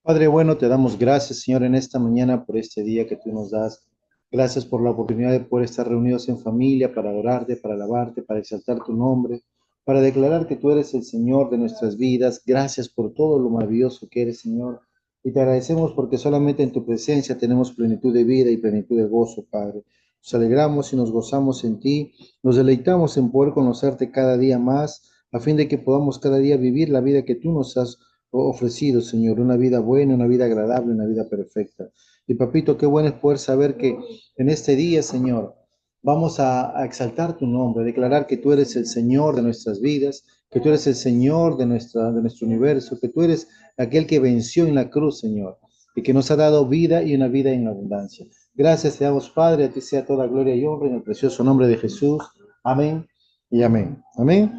Padre bueno, te damos gracias, Señor, en esta mañana por este día que tú nos das. Gracias por la oportunidad de poder estar reunidos en familia para adorarte, para alabarte, para exaltar tu nombre, para declarar que tú eres el Señor de nuestras vidas. Gracias por todo lo maravilloso que eres, Señor. Y te agradecemos porque solamente en tu presencia tenemos plenitud de vida y plenitud de gozo, Padre. Nos alegramos y nos gozamos en ti. Nos deleitamos en poder conocerte cada día más, a fin de que podamos cada día vivir la vida que tú nos has ofrecido, Señor, una vida buena, una vida agradable, una vida perfecta. Y papito, qué bueno es poder saber que en este día, Señor, vamos a exaltar tu nombre, a declarar que tú eres el Señor de nuestras vidas, que tú eres el Señor de nuestro universo, que tú eres aquel que venció en la cruz, Señor, y que nos ha dado vida y una vida en abundancia. Gracias te damos, Padre, a ti sea toda gloria y honra en el precioso nombre de Jesús. Amén y amén. Amén.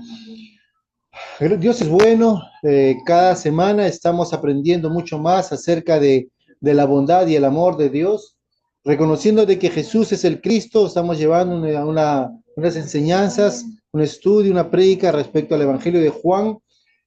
Pero Dios es bueno, cada semana estamos aprendiendo mucho más acerca de la bondad y el amor de Dios, reconociendo de que Jesús es el Cristo. Estamos llevando unas enseñanzas, un estudio, una prédica respecto al Evangelio de Juan.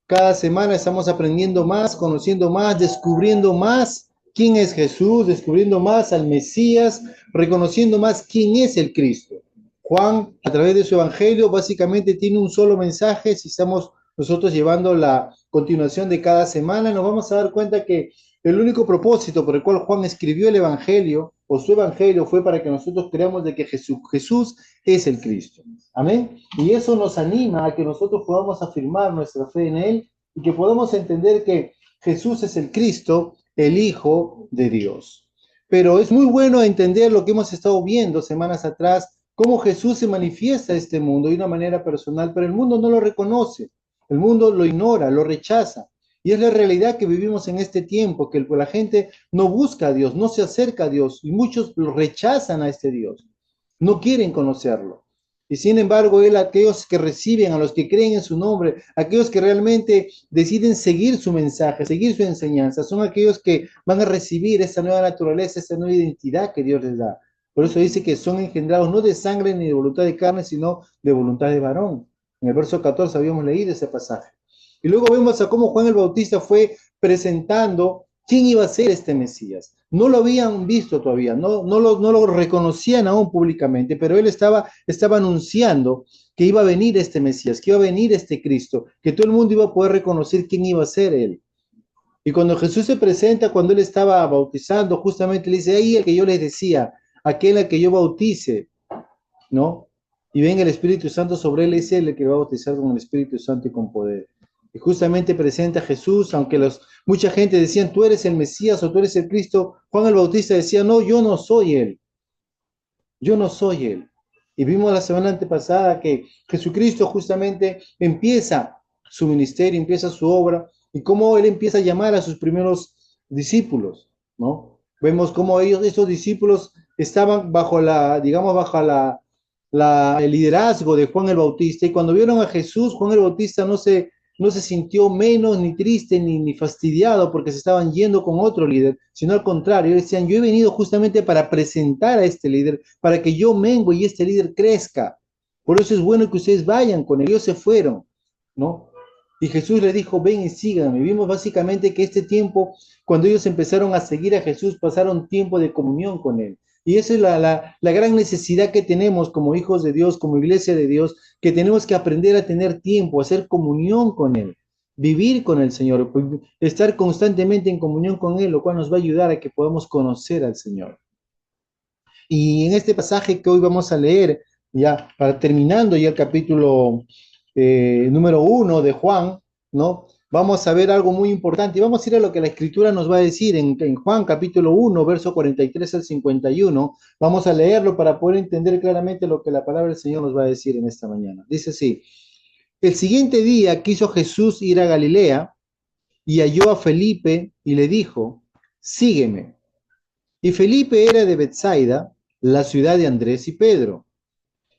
Cada semana estamos aprendiendo más, conociendo más, descubriendo más quién es Jesús, descubriendo más al Mesías, reconociendo más quién es el Cristo. Juan, a través de su Evangelio, básicamente tiene un solo mensaje. Si estamos nosotros llevando la continuación de cada semana, nos vamos a dar cuenta que el único propósito por el cual Juan escribió el Evangelio o su Evangelio fue para que nosotros creamos de que Jesús es el Cristo. Amén. Y eso nos anima a que nosotros podamos afirmar nuestra fe en Él y que podamos entender que Jesús es el Cristo, el Hijo de Dios. Pero es muy bueno entender lo que hemos estado viendo semanas atrás, cómo Jesús se manifiesta a este mundo de una manera personal, pero el mundo no lo reconoce. El mundo lo ignora, lo rechaza. Y es la realidad que vivimos en este tiempo, que la gente no busca a Dios, no se acerca a Dios, y muchos lo rechazan a este Dios. No quieren conocerlo. Y sin embargo, Él, aquellos que reciben, a los que creen en su nombre, aquellos que realmente deciden seguir su mensaje, seguir su enseñanza, son aquellos que van a recibir esa nueva naturaleza, esa nueva identidad que Dios les da. Por eso dice que son engendrados no de sangre ni de voluntad de carne, sino de voluntad de varón. En el verso 14 habíamos leído ese pasaje. Y luego vemos a cómo Juan el Bautista fue presentando quién iba a ser este Mesías. No lo habían visto todavía, no lo reconocían aún públicamente, pero él estaba anunciando que iba a venir este Mesías, que iba a venir este Cristo, que todo el mundo iba a poder reconocer quién iba a ser él. Y cuando Jesús se presenta, cuando él estaba bautizando, justamente le dice, ahí el que yo les decía, aquel al que yo bautice, ¿no? Y venga el Espíritu Santo sobre él, es él el que va a bautizar con el Espíritu Santo y con poder. Y justamente presenta a Jesús, aunque mucha gente decía, tú eres el Mesías o tú eres el Cristo, Juan el Bautista decía, no, yo no soy él, yo no soy él. Y vimos la semana antepasada que Jesucristo justamente empieza su ministerio, empieza su obra, y cómo él empieza a llamar a sus primeros discípulos, ¿no? Vemos cómo estos discípulos estaban digamos, bajo el liderazgo de Juan el Bautista, y cuando vieron a Jesús, Juan el Bautista no se sintió menos, ni triste, ni fastidiado porque se estaban yendo con otro líder, sino al contrario, decían, yo he venido justamente para presentar a este líder, para que yo mengue y este líder crezca. Por eso es bueno que ustedes vayan con él. Ellos se fueron, ¿no? Y Jesús le dijo, ven y síganme. Vimos básicamente que este tiempo, cuando ellos empezaron a seguir a Jesús, pasaron tiempo de comunión con él. Y esa es la gran necesidad que tenemos como hijos de Dios, como iglesia de Dios, que tenemos que aprender a tener tiempo, a hacer comunión con Él, vivir con el Señor, estar constantemente en comunión con Él, lo cual nos va a ayudar a que podamos conocer al Señor. Y en este pasaje que hoy vamos a leer, ya para terminando ya el capítulo número 1 de Juan, ¿no? Vamos a ver algo muy importante y vamos a ir a lo que la Escritura nos va a decir en Juan capítulo 1, verso 43 al 51. Vamos a leerlo para poder entender claramente lo que la palabra del Señor nos va a decir en esta mañana. Dice así, el siguiente día quiso Jesús ir a Galilea y halló a Felipe y le dijo, sígueme. Y Felipe era de Bethsaida, la ciudad de Andrés y Pedro.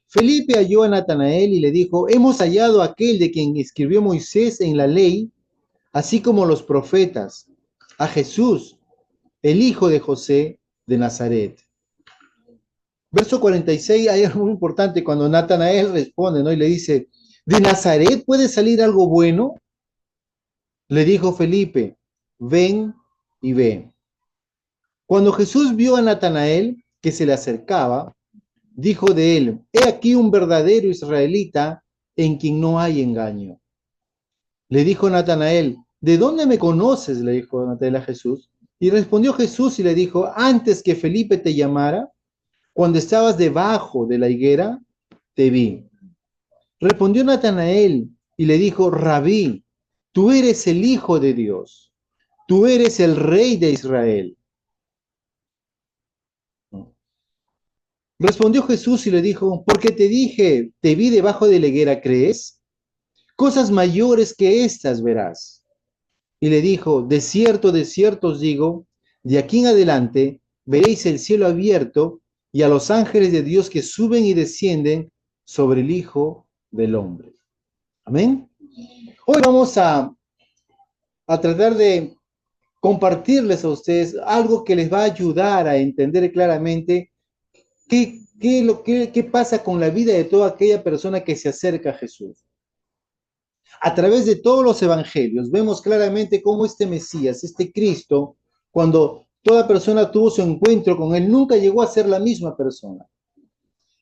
Felipe halló a Natanael y le dijo, hemos hallado a aquel de quien escribió Moisés en la ley, así como los profetas, a Jesús, el hijo de José de Nazaret. Verso 46, hay algo muy importante cuando Natanael responde, ¿no? Y le dice, ¿de Nazaret puede salir algo bueno? Le dijo Felipe, ven y ve. Cuando Jesús vio a Natanael que se le acercaba, dijo de él, he aquí un verdadero israelita en quien no hay engaño. Le dijo Natanael, ¿de dónde me conoces? Le dijo Natanael a Jesús. Y respondió Jesús y le dijo, antes que Felipe te llamara, cuando estabas debajo de la higuera, te vi. Respondió Natanael y le dijo, Rabí, tú eres el Hijo de Dios, tú eres el Rey de Israel. Respondió Jesús y le dijo, porque te dije, te vi debajo de la higuera, ¿crees? Cosas mayores que estas verás. Y le dijo, de cierto os digo, de aquí en adelante veréis el cielo abierto y a los ángeles de Dios que suben y descienden sobre el Hijo del Hombre. Amén. Hoy vamos a tratar de compartirles a ustedes algo que les va a ayudar a entender claramente qué pasa con la vida de toda aquella persona que se acerca a Jesús. A través de todos los evangelios vemos claramente cómo este Mesías, este Cristo, cuando toda persona tuvo su encuentro con él, nunca llegó a ser la misma persona.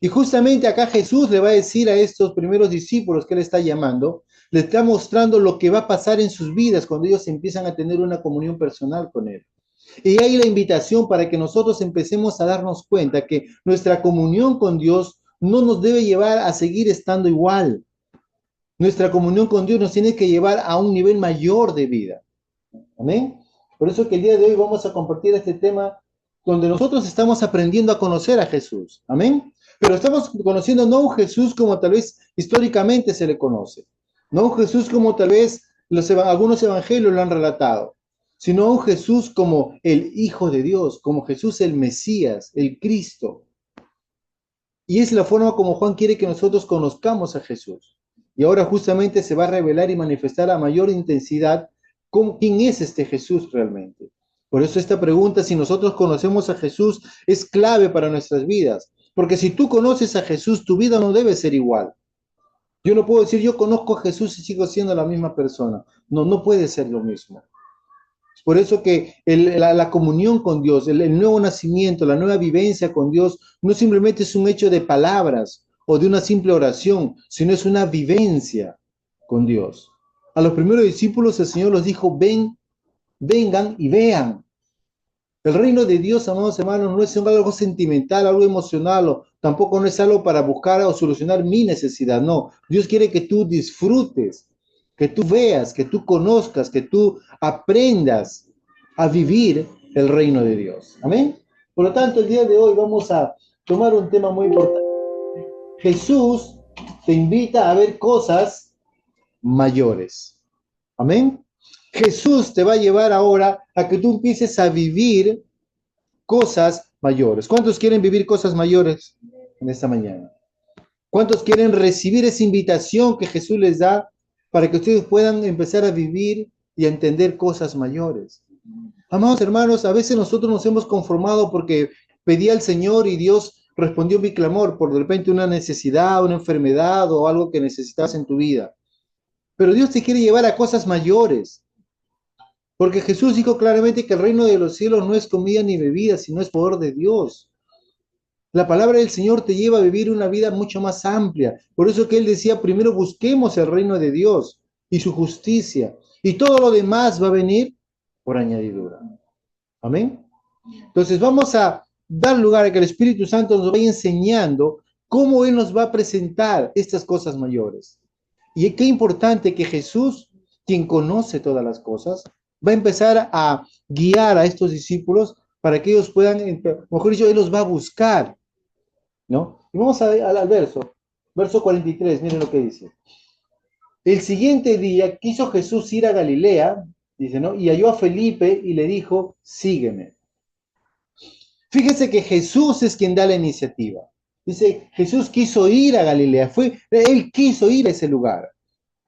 Y justamente acá Jesús le va a decir a estos primeros discípulos que él está llamando, le está mostrando lo que va a pasar en sus vidas cuando ellos empiezan a tener una comunión personal con él. Y ahí la invitación para que nosotros empecemos a darnos cuenta que nuestra comunión con Dios no nos debe llevar a seguir estando igual. Nuestra comunión con Dios nos tiene que llevar a un nivel mayor de vida. Amén. Por eso que el día de hoy vamos a compartir este tema donde nosotros estamos aprendiendo a conocer a Jesús. Amén. Pero estamos conociendo no un Jesús como tal vez históricamente se le conoce. No un Jesús como tal vez algunos evangelios lo han relatado, sino un Jesús como el Hijo de Dios, como Jesús el Mesías, el Cristo. Y es la forma como Juan quiere que nosotros conozcamos a Jesús. Y ahora justamente se va a revelar y manifestar a mayor intensidad quién es este Jesús realmente. Por eso esta pregunta, si nosotros conocemos a Jesús, es clave para nuestras vidas. Porque si tú conoces a Jesús, tu vida no debe ser igual. Yo no puedo decir, yo conozco a Jesús y sigo siendo la misma persona. No, no puede ser lo mismo. Por eso que la comunión con Dios, el nuevo nacimiento, la nueva vivencia con Dios, no simplemente es un hecho de palabras o de una simple oración, sino es una vivencia con Dios. A los primeros discípulos el Señor los dijo, vengan y vean. El reino de Dios, amados hermanos, no es algo sentimental, algo emocional, o tampoco no es algo para buscar o solucionar mi necesidad, no. Dios quiere que tú disfrutes, que tú veas, que tú conozcas, que tú aprendas a vivir el reino de Dios. Amén. Por lo tanto, el día de hoy vamos a tomar un tema muy importante. Jesús te invita a ver cosas mayores. Amén. Jesús te va a llevar ahora a que tú empieces a vivir cosas mayores. ¿Cuántos quieren vivir cosas mayores en esta mañana? ¿Cuántos quieren recibir esa invitación que Jesús les da para que ustedes puedan empezar a vivir y a entender cosas mayores? Amados hermanos, a veces nosotros nos hemos conformado porque pedí al Señor y Dios respondió mi clamor por de repente una necesidad, una enfermedad o algo que necesitas en tu vida. Pero Dios te quiere llevar a cosas mayores. Porque Jesús dijo claramente que el reino de los cielos no es comida ni bebida, sino es poder de Dios. La palabra del Señor te lleva a vivir una vida mucho más amplia. Por eso que Él decía, primero busquemos el reino de Dios y su justicia. Y todo lo demás va a venir por añadidura. Amén. Entonces vamos a dar lugar a que el Espíritu Santo nos vaya enseñando cómo Él nos va a presentar estas cosas mayores. Y qué importante que Jesús, quien conoce todas las cosas, va a empezar a guiar a estos discípulos para que ellos puedan, mejor dicho, Él los va a buscar, ¿no? Y vamos al verso 43, miren lo que dice. El siguiente día quiso Jesús ir a Galilea, dice, ¿no? Y halló a Felipe y le dijo, sígueme. Fíjese que Jesús es quien da la iniciativa. Dice, Jesús quiso ir a Galilea, Él quiso ir a ese lugar,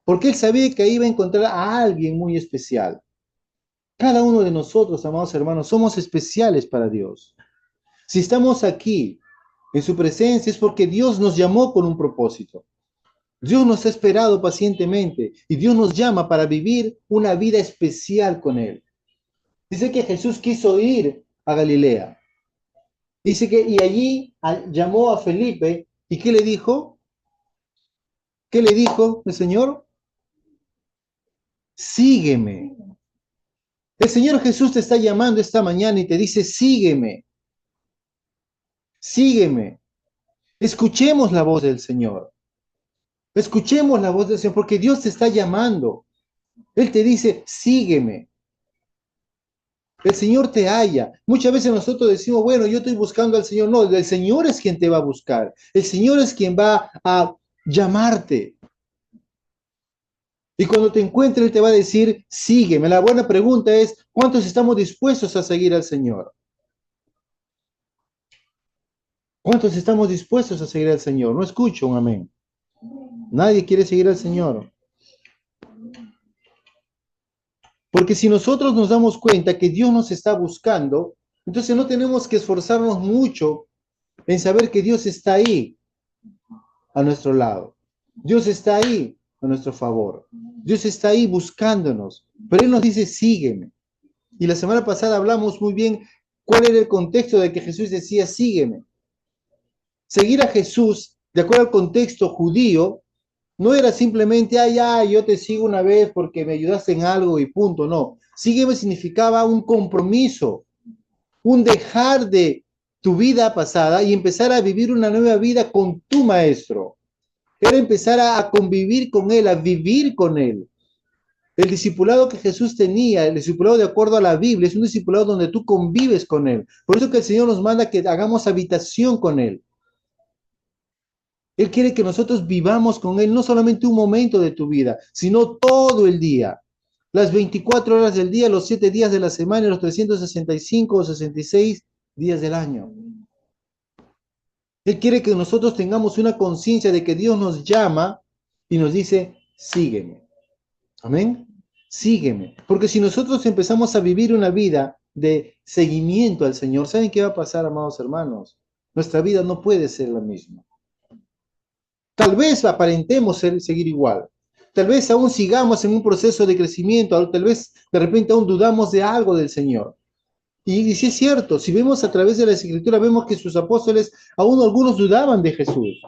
porque Él sabía que ahí iba a encontrar a alguien muy especial. Cada uno de nosotros, amados hermanos, somos especiales para Dios. Si estamos aquí en su presencia es porque Dios nos llamó con un propósito. Dios nos ha esperado pacientemente y Dios nos llama para vivir una vida especial con Él. Dice que Jesús quiso ir a Galilea. Dice que, y allí llamó a Felipe, ¿y qué le dijo? ¿Qué le dijo el Señor? Sígueme. El Señor Jesús te está llamando esta mañana y te dice, sígueme, sígueme. Escuchemos la voz del Señor. Escuchemos la voz del Señor, porque Dios te está llamando. Él te dice, sígueme. El Señor te halla. Muchas veces nosotros decimos, bueno, yo estoy buscando al Señor. No, el Señor es quien te va a buscar. El Señor es quien va a llamarte. Y cuando te encuentre, Él te va a decir, sígueme. La buena pregunta es, ¿cuántos estamos dispuestos a seguir al Señor? ¿Cuántos estamos dispuestos a seguir al Señor? No escucho un amén. Nadie quiere seguir al Señor. Porque si nosotros nos damos cuenta que Dios nos está buscando, entonces no tenemos que esforzarnos mucho en saber que Dios está ahí a nuestro lado. Dios está ahí a nuestro favor. Dios está ahí buscándonos. Pero Él nos dice, sígueme. Y la semana pasada hablamos muy bien cuál era el contexto de que Jesús decía, sígueme. Seguir a Jesús, de acuerdo al contexto judío, no era simplemente, yo te sigo una vez porque me ayudaste en algo y punto, no. Sígueme significaba un compromiso, un dejar de tu vida pasada y empezar a vivir una nueva vida con tu maestro. Era empezar a convivir con él, a vivir con él. El discipulado que Jesús tenía, el discipulado de acuerdo a la Biblia, es un discipulado donde tú convives con él. Por eso que el Señor nos manda que hagamos habitación con él. Él quiere que nosotros vivamos con Él no solamente un momento de tu vida, sino todo el día. Las 24 horas del día, los 7 días de la semana, los 365 o 66 días del año. Él quiere que nosotros tengamos una conciencia de que Dios nos llama y nos dice, sígueme. Amén. Sígueme. Porque si nosotros empezamos a vivir una vida de seguimiento al Señor, ¿saben qué va a pasar, amados hermanos? Nuestra vida no puede ser la misma. Tal vez aparentemos seguir igual. Tal vez aún sigamos en un proceso de crecimiento. Tal vez de repente aún dudamos de algo del Señor. Y si es cierto, si vemos a través de la Escritura, vemos que sus apóstoles, aún algunos dudaban de Jesús.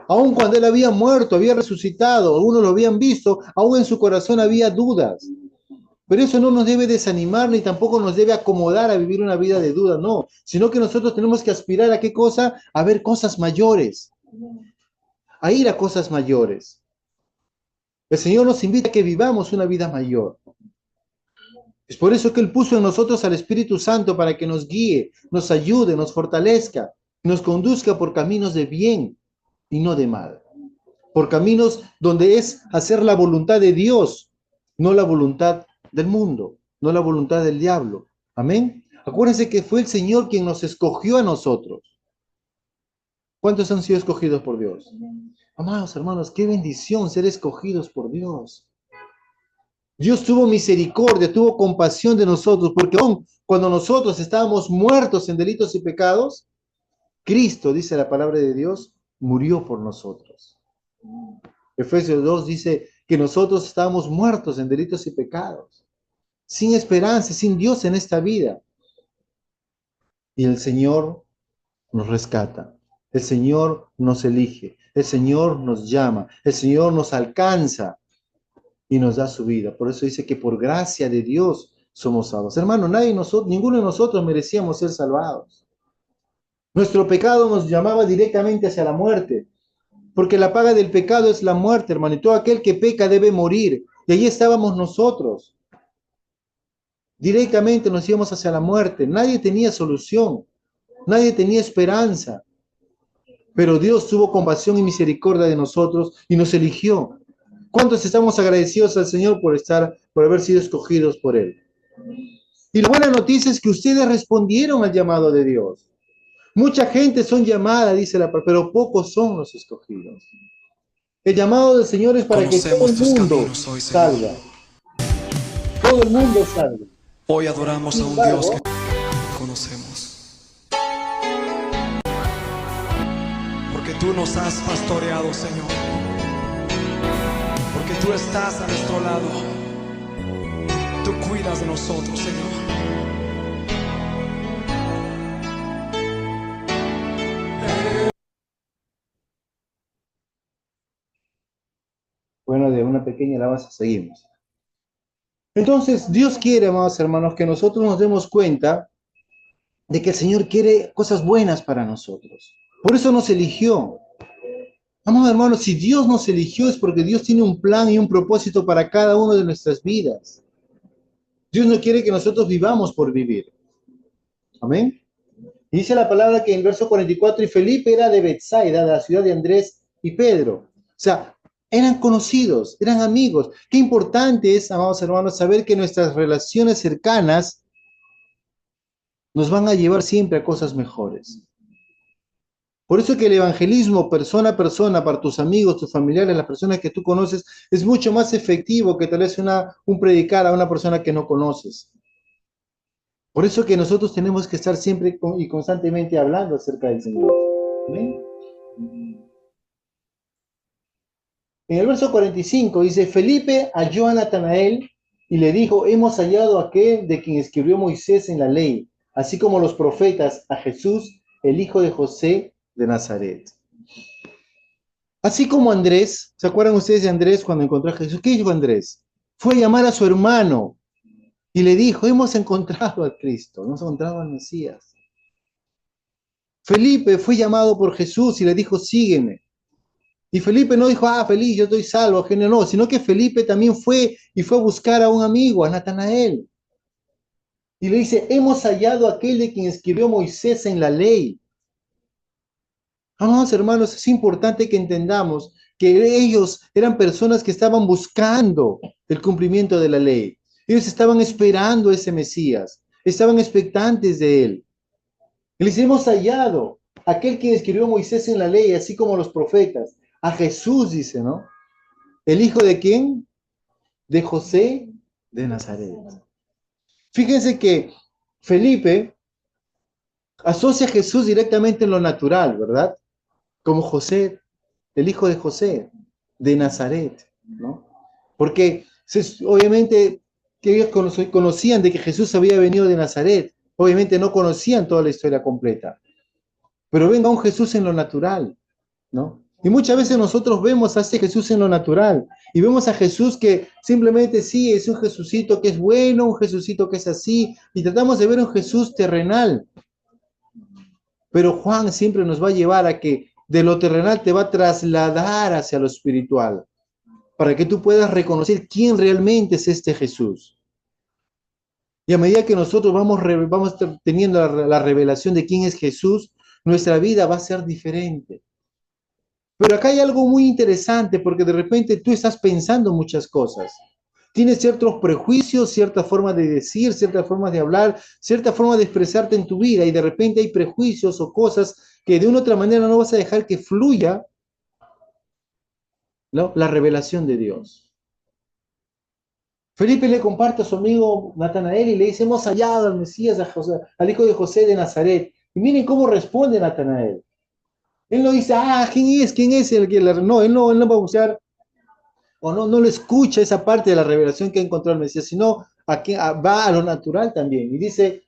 Aún cuando Él había muerto, había resucitado, algunos lo habían visto, aún en su corazón había dudas. Pero eso no nos debe desanimar ni tampoco nos debe acomodar a vivir una vida de duda, no. Sino que nosotros tenemos que aspirar a qué cosa? A ver cosas mayores. A ir a cosas mayores. El Señor nos invita a que vivamos una vida mayor. Es por eso que Él puso en nosotros al Espíritu Santo para que nos guíe, nos ayude, nos fortalezca, nos conduzca por caminos de bien y no de mal. Por caminos donde es hacer la voluntad de Dios, no la voluntad del mundo, no la voluntad del diablo. Amén. Acuérdense que fue el Señor quien nos escogió a nosotros. ¿Cuántos han sido escogidos por Dios? Amados hermanos, qué bendición ser escogidos por Dios. Dios tuvo misericordia, tuvo compasión de nosotros, porque aún cuando nosotros estábamos muertos en delitos y pecados, Cristo, dice la palabra de Dios, murió por nosotros. Efesios 2 dice que nosotros estábamos muertos en delitos y pecados, sin esperanza, sin Dios en esta vida. Y el Señor nos rescata. El Señor nos elige, el Señor nos llama, el Señor nos alcanza y nos da su vida. Por eso dice que por gracia de Dios somos salvos. Hermano, ninguno de nosotros merecíamos ser salvados. Nuestro pecado nos llamaba directamente hacia la muerte, porque la paga del pecado es la muerte, hermano, y todo aquel que peca debe morir. Y allí estábamos nosotros. Directamente nos íbamos hacia la muerte. Nadie tenía solución, nadie tenía esperanza. Pero Dios tuvo compasión y misericordia de nosotros y nos eligió. ¿Cuántos estamos agradecidos al Señor por haber sido escogidos por Él? Y la buena noticia es que ustedes respondieron al llamado de Dios. Mucha gente son llamada, dice la palabra, pero pocos son los escogidos. El llamado del Señor es para que todo el mundo salga. Todo el mundo salga. Hoy adoramos a un Dios que conocemos. Porque tú nos has pastoreado, Señor. Porque tú estás a nuestro lado. Tú cuidas de nosotros, Señor. una pequeña alabanza, seguimos. Entonces, Dios quiere, amados hermanos, que nosotros nos demos cuenta de que el Señor quiere cosas buenas para nosotros. Por eso nos eligió. Amados hermanos, si Dios nos eligió es porque Dios tiene un plan y un propósito para cada una de nuestras vidas. Dios no quiere que nosotros vivamos por vivir. Amén. Y dice la palabra que en el verso 44, y Felipe era de Betsaida, de la ciudad de Andrés y Pedro. O sea, eran conocidos, eran amigos. Qué importante es, amados hermanos, saber que nuestras relaciones cercanas nos van a llevar siempre a cosas mejores. Por eso que el evangelismo persona a persona, para tus amigos, tus familiares, las personas que tú conoces, es mucho más efectivo que tal vez un predicar a una persona que no conoces. Por eso que nosotros tenemos que estar siempre y constantemente hablando acerca del Señor. ¿Amén? En el verso 45 dice, Felipe halló a Natanael y le dijo, hemos hallado a aquel de quien escribió Moisés en la ley, así como los profetas, a Jesús, el hijo de José de Nazaret. Así como Andrés, ¿se acuerdan ustedes de Andrés cuando encontró a Jesús? ¿Qué dijo Andrés? Fue a llamar a su hermano y le dijo, hemos encontrado a Cristo, hemos encontrado al Mesías. Felipe fue llamado por Jesús y le dijo, sígueme. Y Felipe no dijo, feliz, yo estoy salvo, genio, no, sino que Felipe también fue a buscar a un amigo, a Natanael. Y le dice, hemos hallado a aquel de quien escribió Moisés en la ley. Amados hermanos, es importante que entendamos que ellos eran personas que estaban buscando el cumplimiento de la ley. Ellos estaban esperando a ese Mesías, estaban expectantes de él. Y les hemos hallado a aquel quien escribió Moisés en la ley, así como los profetas. A Jesús, dice, ¿no? ¿El hijo de quién? De José de Nazaret. Fíjense que Felipe asocia a Jesús directamente en lo natural, ¿verdad? Como José, el hijo de José de Nazaret, ¿no? Porque obviamente que ellos conocían de que Jesús había venido de Nazaret, obviamente no conocían toda la historia completa, pero venga un Jesús en lo natural, ¿no? Y muchas veces nosotros vemos a este Jesús en lo natural y vemos a Jesús que simplemente sí, es un Jesucito que es bueno, un Jesucito que es así, y tratamos de ver un Jesús terrenal. Pero Juan siempre nos va a llevar a que de lo terrenal te va a trasladar hacia lo espiritual, para que tú puedas reconocer quién realmente es este Jesús. Y a medida que nosotros vamos teniendo la revelación de quién es Jesús, nuestra vida va a ser diferente. Pero acá hay algo muy interesante, porque de repente tú estás pensando muchas cosas. Tienes ciertos prejuicios, cierta forma de decir, cierta forma de hablar, cierta forma de expresarte en tu vida, y de repente hay prejuicios o cosas que de una u otra manera no vas a dejar que fluya, ¿no?, la revelación de Dios. Felipe le comparte a su amigo Natanael y le dice, hemos hallado al Mesías, al hijo de José de Nazaret. Y miren cómo responde Natanael. Él no dice, ¿quién es? ¿Quién es el que no, él no va a buscar, o no lo escucha esa parte de la revelación que encontró el Mesías, sino va a lo natural también. Y dice,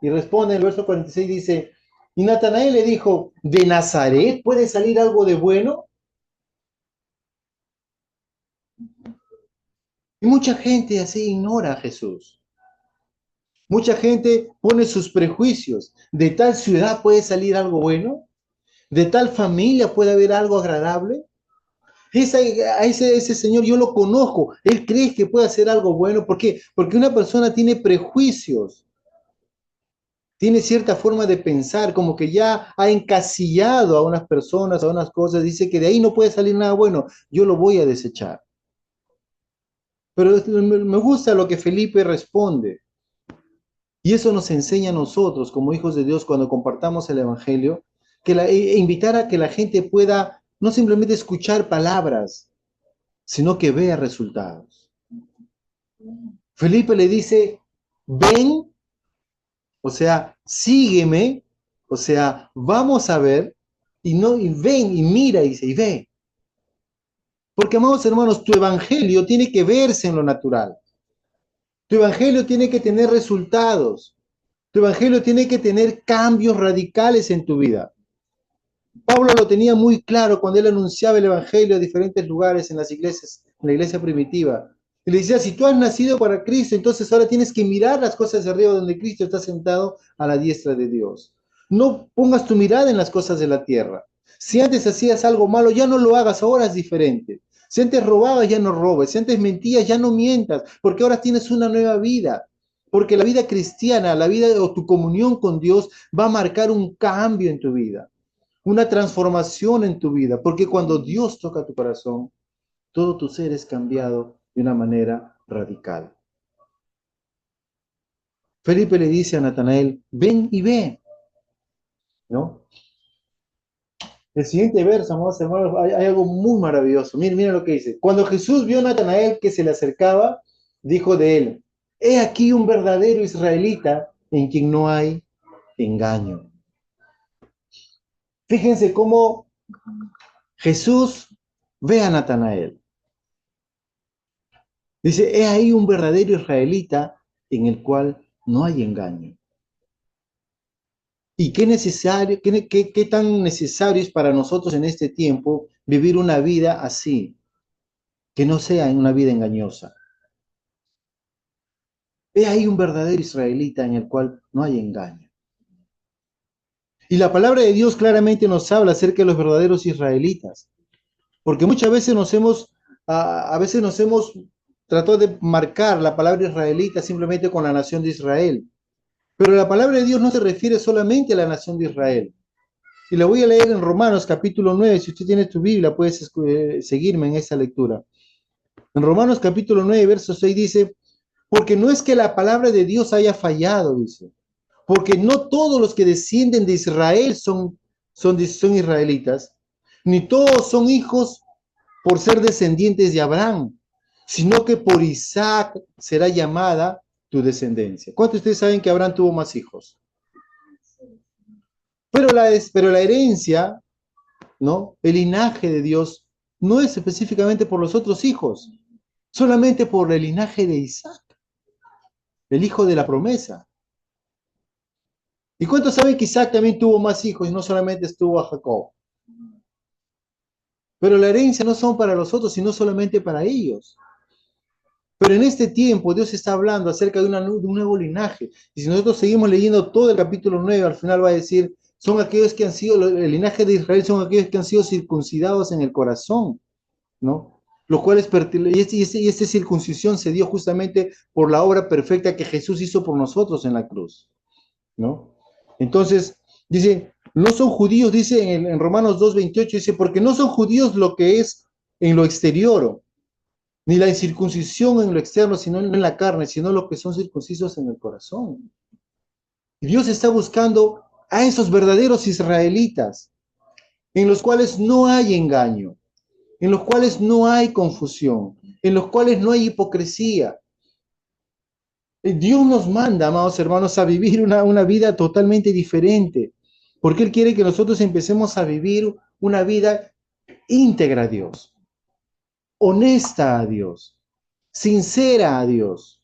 y responde en el verso 46, dice, y Natanael le dijo, ¿de Nazaret puede salir algo de bueno? Y mucha gente así ignora a Jesús. Mucha gente pone sus prejuicios. ¿De tal ciudad puede salir algo bueno? ¿De tal familia puede haber algo agradable? Ese señor yo lo conozco. Él cree que puede hacer algo bueno. ¿Por qué? Porque una persona tiene prejuicios. Tiene cierta forma de pensar, como que ya ha encasillado a unas personas, a unas cosas. Dice que de ahí no puede salir nada bueno. Yo lo voy a desechar. Pero me gusta lo que Felipe responde. Y eso nos enseña a nosotros, como hijos de Dios, cuando compartamos el Evangelio, invitar a que la gente pueda no simplemente escuchar palabras, sino que vea resultados. Felipe le dice, ven, o sea, sígueme, o sea, vamos a ver, y ven y mira, dice, y ve. Porque, amados hermanos, tu Evangelio tiene que verse en lo natural. Tu Evangelio tiene que tener resultados. Tu Evangelio tiene que tener cambios radicales en tu vida. Pablo lo tenía muy claro cuando él anunciaba el Evangelio a diferentes lugares en las iglesias en la iglesia primitiva. Y le decía, si tú has nacido para Cristo, entonces ahora tienes que mirar las cosas de arriba donde Cristo está sentado a la diestra de Dios. No pongas tu mirada en las cosas de la tierra. Si antes hacías algo malo, ya no lo hagas, ahora es diferente. Si antes robabas, ya no robes. Si antes mentías, ya no mientas, porque ahora tienes una nueva vida. Porque la vida cristiana, la vida o tu comunión con Dios va a marcar un cambio en tu vida, una transformación en tu vida, porque cuando Dios toca tu corazón, todo tu ser es cambiado de una manera radical. Felipe le dice a Natanael, ven y ve, ¿no? El siguiente verso, amados hermanos, hay algo muy maravilloso. Miren, miren lo que dice. Cuando Jesús vio a Natanael que se le acercaba, dijo de él, he aquí un verdadero israelita en quien no hay engaño. Fíjense cómo Jesús ve a Natanael. Dice, he ahí un verdadero israelita en el cual no hay engaño. ¿Y qué necesario, qué tan necesario es para nosotros en este tiempo vivir una vida así, que no sea una vida engañosa? He ahí un verdadero israelita en el cual no hay engaño. Y la palabra de Dios claramente nos habla acerca de los verdaderos israelitas, porque muchas veces a veces nos hemos tratado de marcar la palabra israelita simplemente con la nación de Israel. Pero la palabra de Dios no se refiere solamente a la nación de Israel. Y la voy a leer en Romanos capítulo 9. Si usted tiene tu Biblia, puedes seguirme en esa lectura. En Romanos capítulo 9, verso 6 dice, porque no es que la palabra de Dios haya fallado, dice, porque no todos los que descienden de Israel son israelitas, ni todos son hijos por ser descendientes de Abraham, sino que por Isaac será llamada tu descendencia. ¿Cuántos de ustedes saben que Abraham tuvo más hijos? Pero la herencia, ¿no? El linaje de Dios no es específicamente por los otros hijos, solamente por el linaje de Isaac, el hijo de la promesa. ¿Y cuántos saben que Isaac también tuvo más hijos y no solamente estuvo a Jacob? Pero la herencia no son para los otros, sino solamente para ellos. Pero en este tiempo Dios está hablando acerca de un nuevo linaje. Y si nosotros seguimos leyendo todo el capítulo 9, al final va a decir, son aquellos que han sido, el linaje de Israel son aquellos que han sido circuncidados en el corazón, ¿no? Los cuales, y esta circuncisión se dio justamente por la obra perfecta que Jesús hizo por nosotros en la cruz, ¿no? Entonces, dice, no son judíos, dice en Romanos 2:28, dice, porque no son judíos lo que es en lo exterior, ni la incircuncisión en lo externo, sino en la carne, sino los que son circuncisos en el corazón. Y Dios está buscando a esos verdaderos israelitas, en los cuales no hay engaño, en los cuales no hay confusión, en los cuales no hay hipocresía. Dios nos manda, amados hermanos, a vivir una vida totalmente diferente, porque Él quiere que nosotros empecemos a vivir una vida íntegra a Dios, honesta a Dios, sincera a Dios,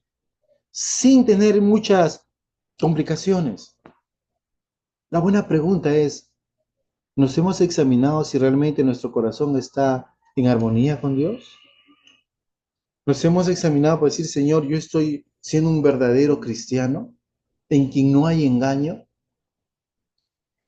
sin tener muchas complicaciones. La buena pregunta es, ¿nos hemos examinado si realmente nuestro corazón está en armonía con Dios? ¿Nos hemos examinado para decir, Señor, yo estoy siendo un verdadero cristiano en quien no hay engaño?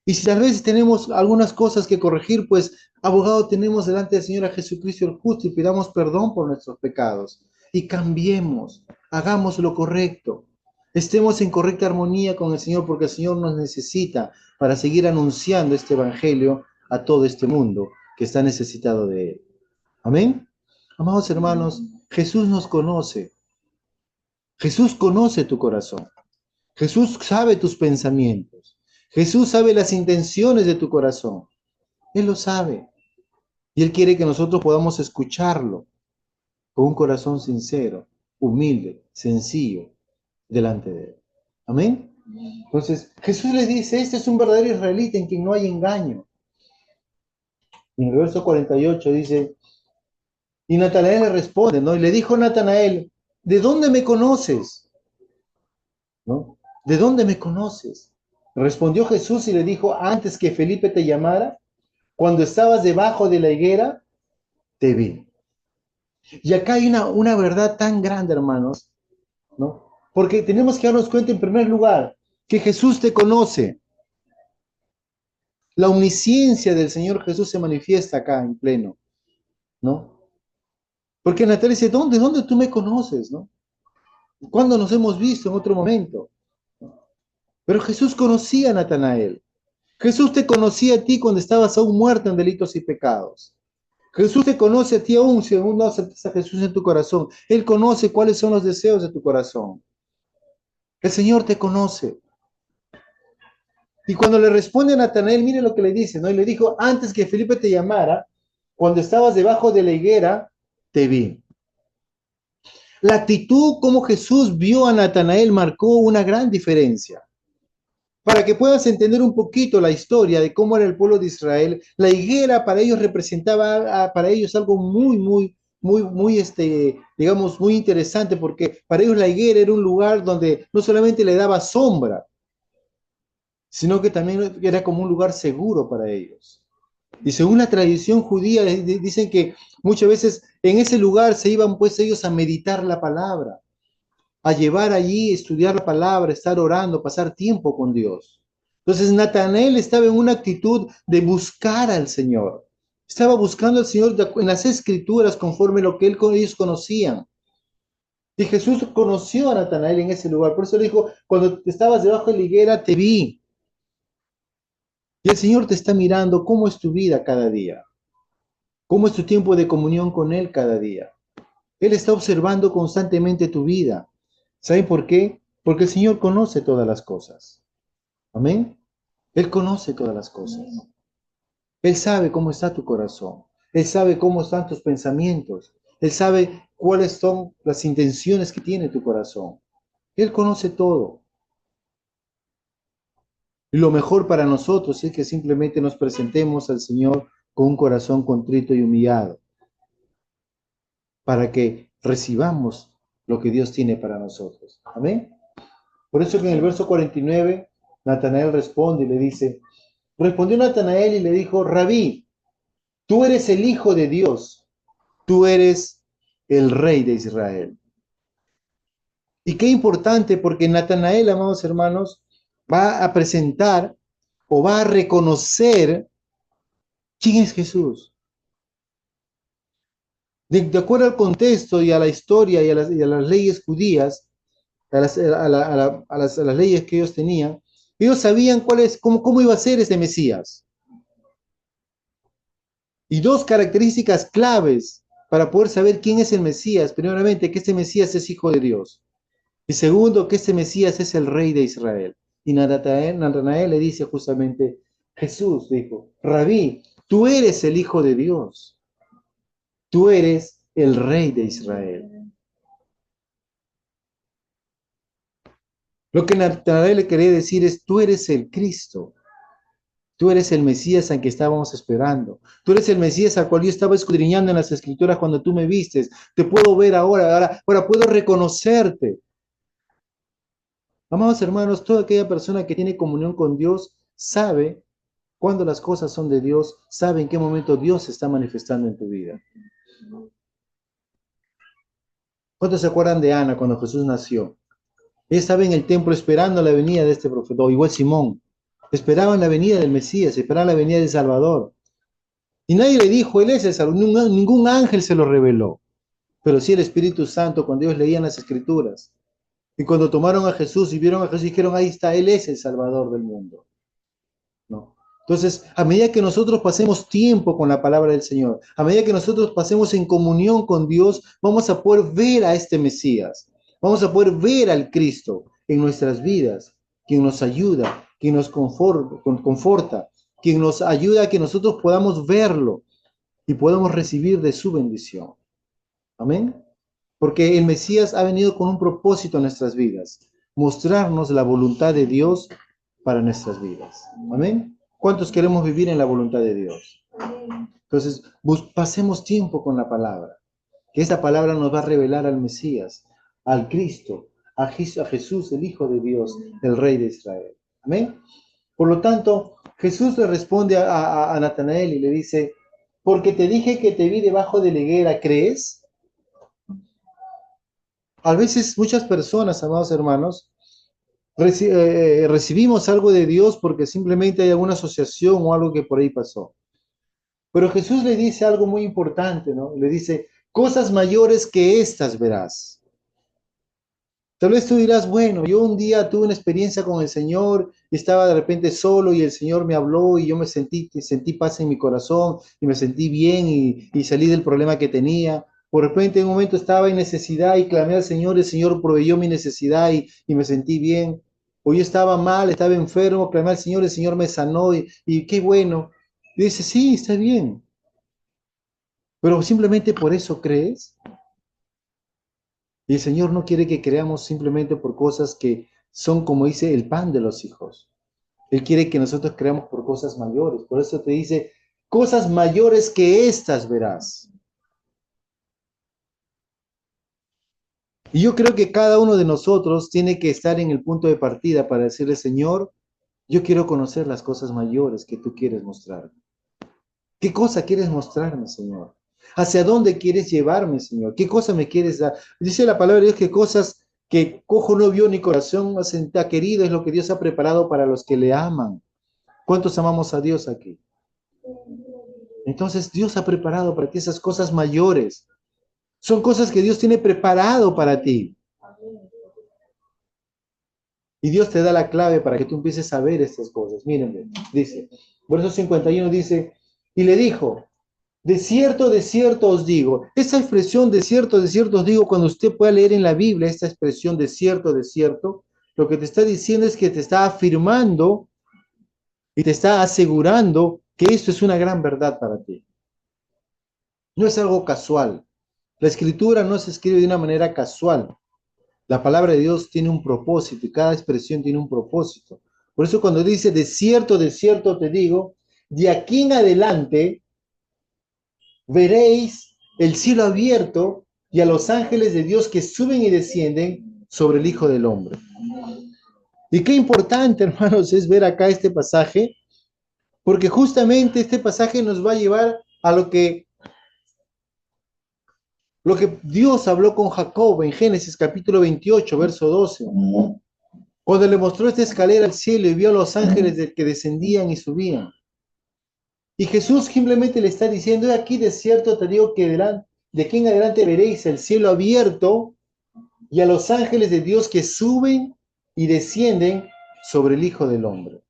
Y si tal vez tenemos algunas cosas que corregir, pues abogado tenemos delante del Señor a Jesucristo el justo y pidamos perdón por nuestros pecados y cambiemos, hagamos lo correcto, estemos en correcta armonía con el Señor porque el Señor nos necesita para seguir anunciando este evangelio a todo este mundo que está necesitado de él. Amén. Amados hermanos, Jesús nos conoce. Jesús conoce tu corazón. Jesús sabe tus pensamientos. Jesús sabe las intenciones de tu corazón. Él lo sabe. Y Él quiere que nosotros podamos escucharlo con un corazón sincero, humilde, sencillo, delante de Él. Amén. Entonces, Jesús les dice, este es un verdadero israelita en quien no hay engaño. Y en el verso 48 dice, y Natanael le responde, ¿no? Y le dijo Natanael, ¿de dónde me conoces? ¿No? ¿De dónde me conoces? Respondió Jesús y le dijo, antes que Felipe te llamara, cuando estabas debajo de la higuera, te vi. Y acá hay una verdad tan grande, hermanos, ¿no? Porque tenemos que darnos cuenta en primer lugar que Jesús te conoce. La omnisciencia del Señor Jesús se manifiesta acá en pleno, ¿no? Porque Natalia dice, ¿dónde tú me conoces, no? ¿Cuándo nos hemos visto en otro momento? Pero Jesús conocía a Natanael. Jesús te conocía a ti cuando estabas aún muerto en delitos y pecados. Jesús te conoce a ti aún si aún no aceptas a Jesús en tu corazón. Él conoce cuáles son los deseos de tu corazón. El Señor te conoce. Y cuando le responde a Natanael, mire lo que le dice, ¿no? Y le dijo, antes que Felipe te llamara, cuando estabas debajo de la higuera, te vi. La actitud como Jesús vio a Natanael marcó una gran diferencia. Para que puedas entender un poquito la historia de cómo era el pueblo de Israel, la higuera para ellos representaba para ellos algo digamos, muy interesante, porque para ellos la higuera era un lugar donde no solamente le daba sombra, sino que también era como un lugar seguro para ellos. Y según la tradición judía, dicen que muchas veces en ese lugar se iban pues ellos a meditar la palabra, a llevar allí, estudiar la palabra, estar orando, pasar tiempo con Dios. Entonces Natanael estaba en una actitud de buscar al Señor. Estaba buscando al Señor en las escrituras conforme lo que ellos conocían. Y Jesús conoció a Natanael en ese lugar. Por eso le dijo, cuando estabas debajo de la higuera, te vi. Y el Señor te está mirando cómo es tu vida cada día. Cómo es tu tiempo de comunión con Él cada día. Él está observando constantemente tu vida. ¿Saben por qué? Porque el Señor conoce todas las cosas. Amén. Él conoce todas las cosas. Él sabe cómo está tu corazón. Él sabe cómo están tus pensamientos. Él sabe cuáles son las intenciones que tiene tu corazón. Él conoce todo. Y lo mejor para nosotros es que simplemente nos presentemos al Señor con un corazón contrito y humillado, para que recibamos lo que Dios tiene para nosotros. Amén. Por eso que en el verso 49, Natanael responde y le dice, respondió Natanael y le dijo, Rabí, tú eres el Hijo de Dios, tú eres el Rey de Israel. Y qué importante, porque Natanael, amados hermanos, va a presentar o va a reconocer quién es Jesús. De acuerdo al contexto y a la historia y a las leyes judías, a las leyes que ellos tenían, ellos sabían cómo iba a ser ese Mesías. Y dos características claves para poder saber quién es el Mesías. Primeramente, que este Mesías es hijo de Dios. Y segundo, que este Mesías es el rey de Israel. Y Natanael le dice justamente, Jesús dijo, Rabí, tú eres el hijo de Dios. Tú eres el rey de Israel. Lo que Natanael le quería decir es, tú eres el Cristo. Tú eres el Mesías al que estábamos esperando. Tú eres el Mesías al cual yo estaba escudriñando en las Escrituras cuando tú me vistes. Te puedo ver ahora puedo reconocerte. Amados hermanos, toda aquella persona que tiene comunión con Dios sabe cuando las cosas son de Dios, sabe en qué momento Dios se está manifestando en tu vida. ¿Cuántos se acuerdan de Ana cuando Jesús nació? Ella estaba en el templo esperando la venida de este profeta, o igual Simón. Esperaban la venida del Mesías, esperaban la venida del Salvador. Y nadie le dijo, Él es el Salvador, ningún ángel se lo reveló. Pero sí el Espíritu Santo, cuando ellos leían las Escrituras. Y cuando tomaron a Jesús y vieron a Jesús, dijeron, ahí está, Él es el Salvador del mundo. ¿No? Entonces, a medida que nosotros pasemos tiempo con la palabra del Señor, a medida que nosotros pasemos en comunión con Dios, vamos a poder ver a este Mesías, vamos a poder ver al Cristo en nuestras vidas, quien nos ayuda, quien nos conforta, quien nos ayuda a que nosotros podamos verlo y podamos recibir de su bendición. Amén. Porque el Mesías ha venido con un propósito en nuestras vidas, mostrarnos la voluntad de Dios para nuestras vidas. Amén. ¿Cuántos queremos vivir en la voluntad de Dios? Entonces, pasemos tiempo con la palabra, que esta palabra nos va a revelar al Mesías, al Cristo, a Jesús, el Hijo de Dios, el Rey de Israel. Amén. Por lo tanto, Jesús le responde a Natanael y le dice, porque te dije que te vi debajo de la higuera, ¿crees? A veces muchas personas, amados hermanos, recibimos algo de Dios porque simplemente hay alguna asociación o algo que por ahí pasó. Pero Jesús le dice algo muy importante, ¿no? Le dice, cosas mayores que estas verás. Tal vez tú dirás, bueno, yo un día tuve una experiencia con el Señor y estaba de repente solo y el Señor me habló y yo sentí paz en mi corazón y me sentí bien y salí del problema que tenía. Por repente en un momento estaba en necesidad y clamé al Señor, el Señor proveyó mi necesidad y me sentí bien. O yo estaba mal, estaba enfermo, clamé al Señor, el Señor me sanó y qué bueno. Y dice, sí, está bien, pero simplemente por eso crees. Y el Señor no quiere que creamos simplemente por cosas que son, como dice, el pan de los hijos. Él quiere que nosotros creamos por cosas mayores. Por eso te dice, cosas mayores que estas verás. Y yo creo que cada uno de nosotros tiene que estar en el punto de partida para decirle, Señor, yo quiero conocer las cosas mayores que tú quieres mostrarme. ¿Qué cosa quieres mostrarme, Señor? ¿Hacia dónde quieres llevarme, Señor? ¿Qué cosa me quieres dar? Dice la palabra de Dios que cosas que ojo no vio ni corazón ha querido es lo que Dios ha preparado para los que le aman. ¿Cuántos amamos a Dios aquí? Entonces Dios ha preparado para ti esas cosas mayores. Son cosas que Dios tiene preparado para ti. Y Dios te da la clave para que tú empieces a ver estas cosas. Miren, dice, verso 51 dice, y le dijo, de cierto os digo. Esa expresión de cierto os digo, cuando usted pueda leer en la Biblia esta expresión de cierto, lo que te está diciendo es que te está afirmando y te está asegurando que esto es una gran verdad para ti. No es algo casual. La escritura no se escribe de una manera casual. La palabra de Dios tiene un propósito y cada expresión tiene un propósito. Por eso cuando dice de cierto te digo, de aquí en adelante veréis el cielo abierto y a los ángeles de Dios que suben y descienden sobre el Hijo del Hombre. Y qué importante, hermanos, es ver acá este pasaje, porque justamente este pasaje nos va a llevar a lo que Dios habló con Jacob en Génesis capítulo 28, verso 12. Cuando le mostró esta escalera al cielo y vio a los ángeles que descendían y subían. Y Jesús simplemente le está diciendo, aquí de cierto te digo que de aquí en adelante veréis el cielo abierto y a los ángeles de Dios que suben y descienden sobre el Hijo del Hombre.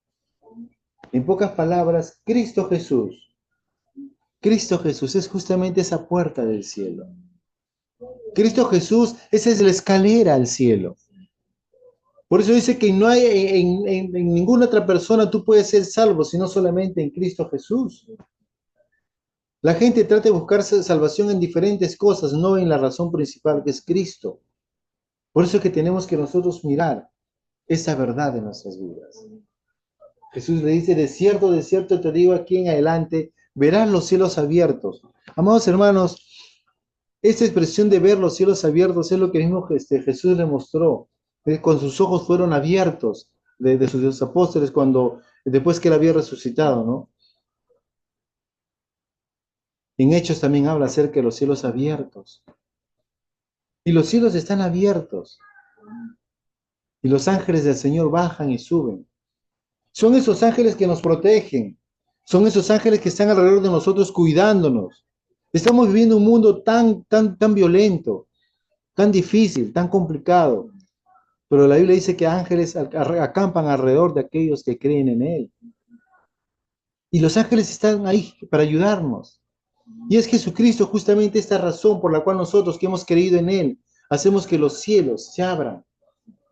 En pocas palabras, Cristo Jesús es justamente esa puerta del cielo. Cristo Jesús, esa es la escalera al cielo. Por eso dice que no hay en ninguna otra persona tú puedes ser salvo, sino solamente en Cristo Jesús. La gente trata de buscar salvación en diferentes cosas, no en la razón principal que es Cristo. Por eso es que tenemos que nosotros mirar esa verdad en nuestras vidas. Jesús le dice, de cierto te digo aquí en adelante, verás los cielos abiertos. Amados hermanos, esta expresión de ver los cielos abiertos es lo que mismo Jesús le mostró. Con sus ojos fueron abiertos de sus apóstoles después que él había resucitado, ¿no? En Hechos también habla acerca de los cielos abiertos. Y los cielos están abiertos. Y los ángeles del Señor bajan y suben. Son esos ángeles que nos protegen. Son esos ángeles que están alrededor de nosotros cuidándonos. Estamos viviendo un mundo tan violento, tan difícil, tan complicado. Pero la Biblia dice que ángeles acampan alrededor de aquellos que creen en Él. Y los ángeles están ahí para ayudarnos. Y es Jesucristo justamente esta razón por la cual nosotros que hemos creído en Él, hacemos que los cielos se abran,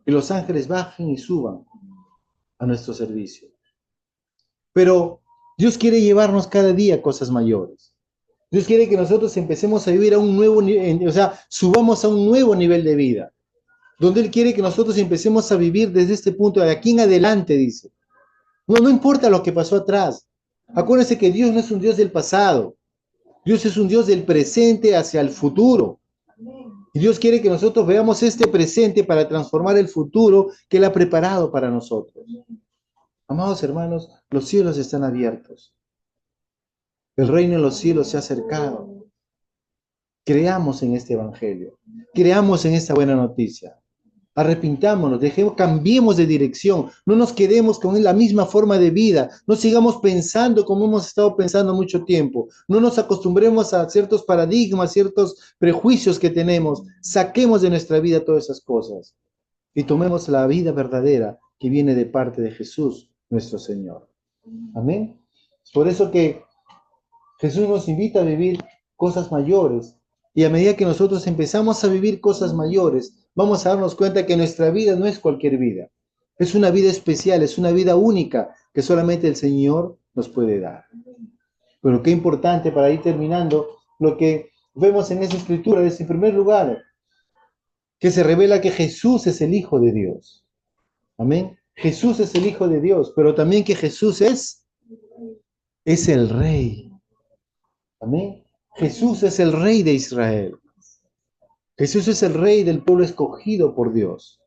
que los ángeles bajen y suban a nuestro servicio. Pero Dios quiere llevarnos cada día cosas mayores. Dios quiere que nosotros empecemos a vivir a un nuevo nivel, o sea, subamos a un nuevo nivel de vida, donde Él quiere que nosotros empecemos a vivir desde este punto, de aquí en adelante, dice. No importa lo que pasó atrás. Acuérdense que Dios no es un Dios del pasado. Dios es un Dios del presente hacia el futuro. Y Dios quiere que nosotros veamos este presente para transformar el futuro que Él ha preparado para nosotros. Amados hermanos, los cielos están abiertos. El reino de los cielos se ha acercado. Creamos en este evangelio, creamos en esta buena noticia. Arrepintámonos, cambiemos de dirección, no nos quedemos con la misma forma de vida, no sigamos pensando como hemos estado pensando mucho tiempo, no nos acostumbremos a ciertos paradigmas, ciertos prejuicios que tenemos, saquemos de nuestra vida todas esas cosas y tomemos la vida verdadera que viene de parte de Jesús, nuestro Señor. Amén. Por eso que Jesús nos invita a vivir cosas mayores. Y a medida que nosotros empezamos a vivir cosas mayores, vamos a darnos cuenta que nuestra vida no es cualquier vida. Es una vida especial, es una vida única que solamente el Señor nos puede dar. Pero qué importante para ir terminando lo que vemos en esa escritura, es en primer lugar, que se revela que Jesús es el Hijo de Dios. Amén. Jesús es el Hijo de Dios, pero también que Jesús es el Rey. Amén. Jesús es el Rey de Israel. Jesús es el Rey del pueblo escogido por Dios,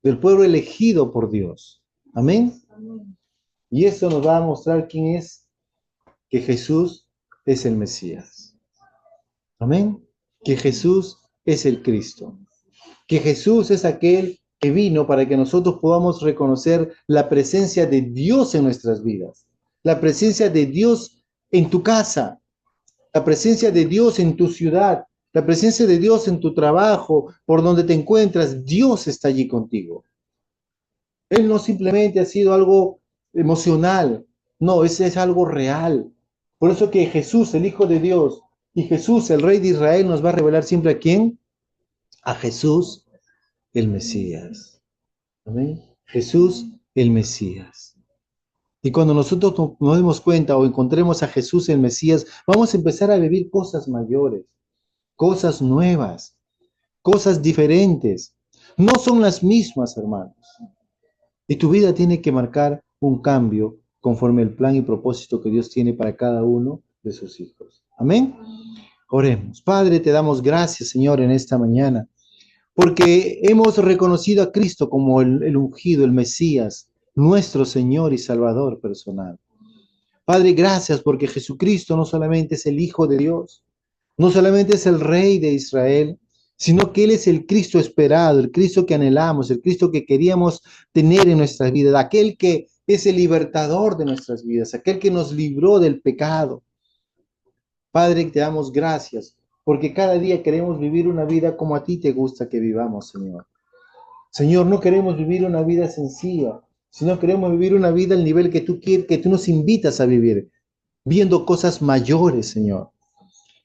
del pueblo elegido por Dios. Amén. Y eso nos va a mostrar quién es, que Jesús es el Mesías. Amén. Que Jesús es el Cristo. Que Jesús es aquel que vino para que nosotros podamos reconocer la presencia de Dios en nuestras vidas. La presencia de Dios en tu casa. La presencia de Dios en tu ciudad, la presencia de Dios en tu trabajo, por donde te encuentras, Dios está allí contigo. Él no simplemente ha sido algo emocional, no, ese es algo real. Por eso que Jesús, el Hijo de Dios, y Jesús, el Rey de Israel, nos va a revelar siempre a quién, a Jesús, el Mesías. ¿Amén? Jesús, el Mesías. Y cuando nosotros nos demos cuenta o encontremos a Jesús el Mesías, vamos a empezar a vivir cosas mayores, cosas nuevas, cosas diferentes. No son las mismas, hermanos. Y tu vida tiene que marcar un cambio conforme el plan y propósito que Dios tiene para cada uno de sus hijos. Amén. Oremos. Padre, te damos gracias, Señor, en esta mañana, porque hemos reconocido a Cristo como el ungido, el Mesías, nuestro Señor y Salvador personal. Padre, gracias porque Jesucristo no solamente es el Hijo de Dios, no solamente es el Rey de Israel, sino que Él es el Cristo esperado, el Cristo que anhelamos, el Cristo que queríamos tener en nuestras vidas, aquel que es el libertador de nuestras vidas, aquel que nos libró del pecado. Padre, te damos gracias porque cada día queremos vivir una vida como a ti te gusta que vivamos, Señor. Señor, no queremos vivir una vida sencilla, sino queremos vivir una vida al nivel que tú quieres, que tú nos invitas a vivir, viendo cosas mayores, Señor.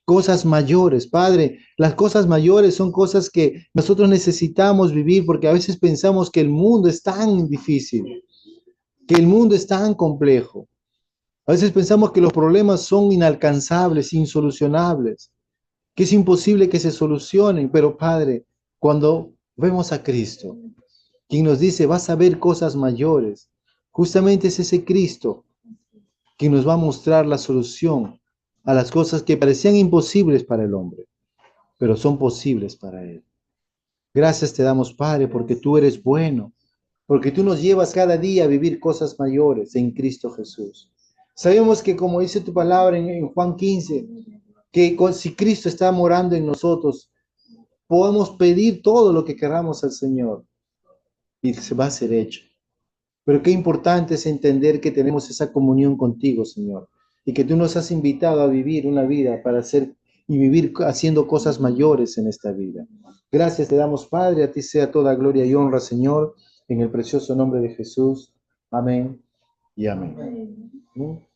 Cosas mayores, Padre. Las cosas mayores son cosas que nosotros necesitamos vivir porque a veces pensamos que el mundo es tan difícil, que el mundo es tan complejo. A veces pensamos que los problemas son inalcanzables, insolucionables, que es imposible que se solucionen. Pero Padre, cuando vemos a Cristo, quien nos dice, vas a ver cosas mayores, justamente es ese Cristo que nos va a mostrar la solución a las cosas que parecían imposibles para el hombre, pero son posibles para Él. Gracias te damos, Padre, porque tú eres bueno, porque tú nos llevas cada día a vivir cosas mayores en Cristo Jesús. Sabemos que, como dice tu palabra en Juan 15, que si Cristo está morando en nosotros, podemos pedir todo lo que queramos al Señor y se va a ser hecho. Pero qué importante es entender que tenemos esa comunión contigo, Señor, y que tú nos has invitado a vivir una vida para hacer y vivir haciendo cosas mayores en esta vida. Gracias te damos, Padre, a ti sea toda gloria y honra, Señor, en el precioso nombre de Jesús. Amén y amén.